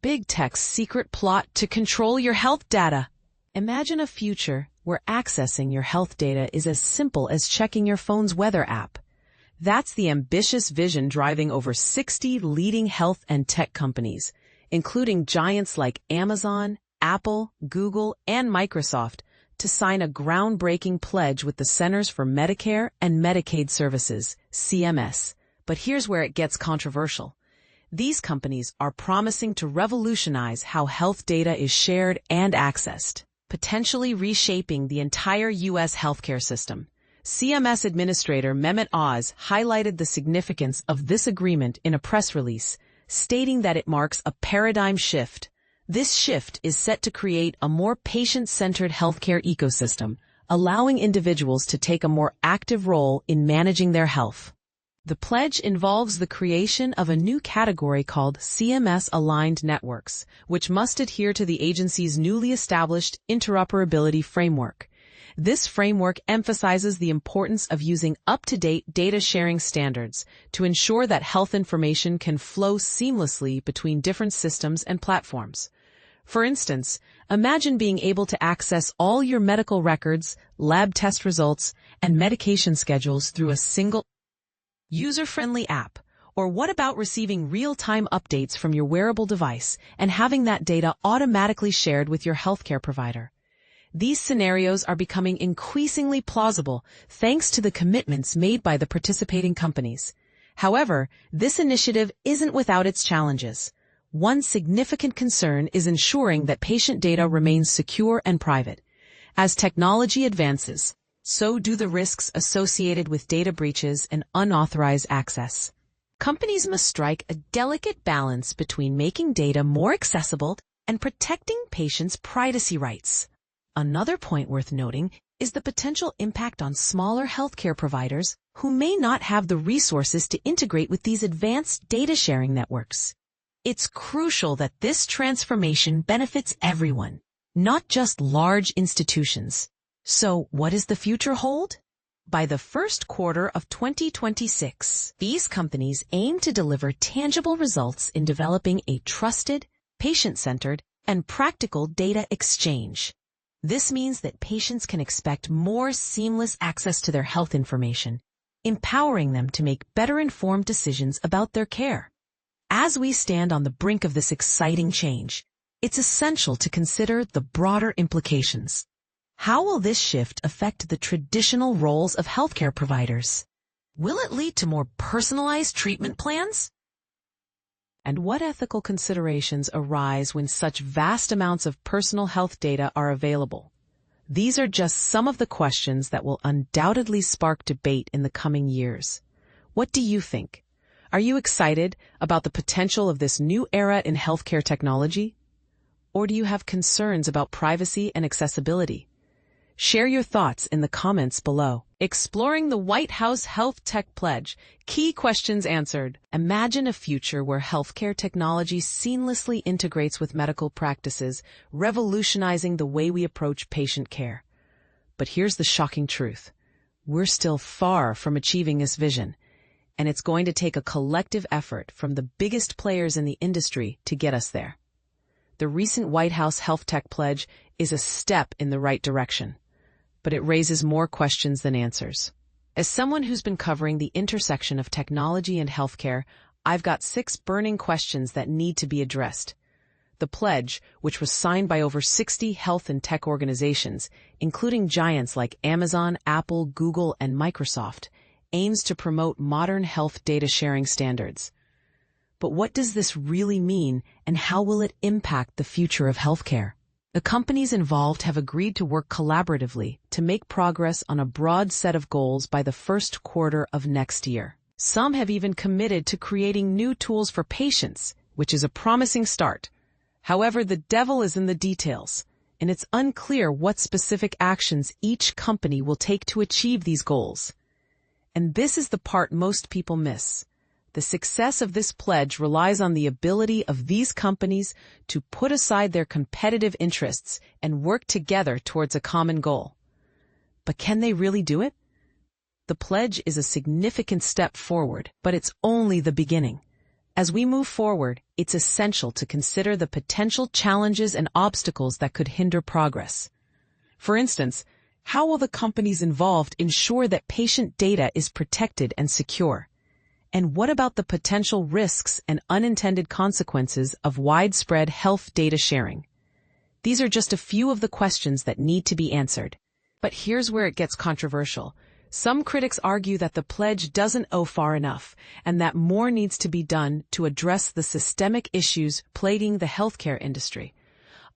big tech's secret plot to control your health data. Imagine a future where accessing your health data is as simple as checking your phone's weather app. That's the ambitious vision driving over 60 leading health and tech companies, including giants like Amazon, Apple, Google, and Microsoft, to sign a groundbreaking pledge with the Centers for Medicare and Medicaid Services, CMS. But here's where it gets controversial. These companies are promising to revolutionize how health data is shared and accessed, potentially reshaping the entire U.S. healthcare system. CMS Administrator Mehmet Oz highlighted the significance of this agreement in a press release, stating that it marks a paradigm shift. This shift is set to create a more patient-centered healthcare ecosystem, allowing individuals to take a more active role in managing their health. The pledge involves the creation of a new category called CMS-aligned networks, which must adhere to the agency's newly established interoperability framework. This framework emphasizes the importance of using up-to-date data sharing standards to ensure that health information can flow seamlessly between different systems and platforms. For instance, imagine being able to access all your medical records, lab test results, and medication schedules through a single user-friendly app. Or what about receiving real-time updates from your wearable device and having that data automatically shared with your healthcare provider? These scenarios are becoming increasingly plausible thanks to the commitments made by the participating companies. However, this initiative isn't without its challenges. One significant concern is ensuring that patient data remains secure and private. As technology advances, so do the risks associated with data breaches and unauthorized access. Companies must strike a delicate balance between making data more accessible and protecting patients' privacy rights. Another point worth noting is the potential impact on smaller healthcare providers who may not have the resources to integrate with these advanced data sharing networks. It's crucial that this transformation benefits everyone, not just large institutions. So, what does the future hold? By the first quarter of 2026, these companies aim to deliver tangible results in developing a trusted, patient-centered, and practical data exchange. This means that patients can expect more seamless access to their health information, empowering them to make better-informed decisions about their care. As we stand on the brink of this exciting change, it's essential to consider the broader implications. How will this shift affect the traditional roles of healthcare providers? Will it lead to more personalized treatment plans? And what ethical considerations arise when such vast amounts of personal health data are available? These are just some of the questions that will undoubtedly spark debate in the coming years. What do you think? Are you excited about the potential of this new era in healthcare technology? Or do you have concerns about privacy and accessibility? Share your thoughts in the comments below. Exploring the White House Health Tech Pledge. Key questions answered. Imagine a future where healthcare technology seamlessly integrates with medical practices, revolutionizing the way we approach patient care. But here's the shocking truth. We're still far from achieving this vision, and it's going to take a collective effort from the biggest players in the industry to get us there. The recent White House Health Tech Pledge is a step in the right direction, but it raises more questions than answers. As someone who's been covering the intersection of technology and healthcare, I've got 6 burning questions that need to be addressed. The pledge, which was signed by over 60 health and tech organizations, including giants like Amazon, Apple, Google, and Microsoft, aims to promote modern health data sharing standards. But what does this really mean, and how will it impact the future of healthcare? The companies involved have agreed to work collaboratively to make progress on a broad set of goals by the first quarter of next year. Some have even committed to creating new tools for patients, which is a promising start. However, the devil is in the details, and it's unclear what specific actions each company will take to achieve these goals. And this is the part most people miss. The success of this pledge relies on the ability of these companies to put aside their competitive interests and work together towards a common goal. But can they really do it? The pledge is a significant step forward, but it's only the beginning. As we move forward, it's essential to consider the potential challenges and obstacles that could hinder progress. For instance, how will the companies involved ensure that patient data is protected and secure? And what about the potential risks and unintended consequences of widespread health data sharing? These are just a few of the questions that need to be answered. But here's where it gets controversial. Some critics argue that the pledge doesn't go far enough and that more needs to be done to address the systemic issues plaguing the healthcare industry.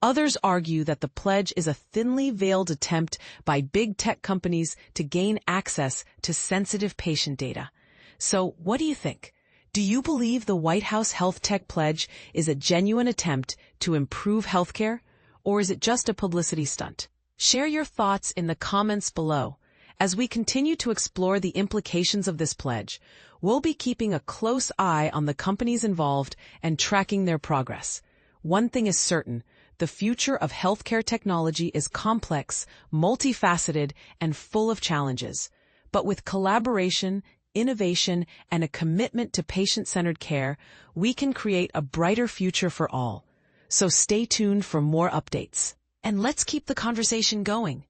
Others argue that the pledge is a thinly veiled attempt by big tech companies to gain access to sensitive patient data. So, what do you think? Do you believe the White House Health Tech Pledge is a genuine attempt to improve healthcare, or is it just a publicity stunt? Share your thoughts in the comments below. As we continue to explore the implications of this pledge, we'll be keeping a close eye on the companies involved and tracking their progress. One thing is certain: the future of healthcare technology is complex, multifaceted, and full of challenges. But with collaboration, innovation, and a commitment to patient-centered care, we can create a brighter future for all. So stay tuned for more updates. And let's keep the conversation going.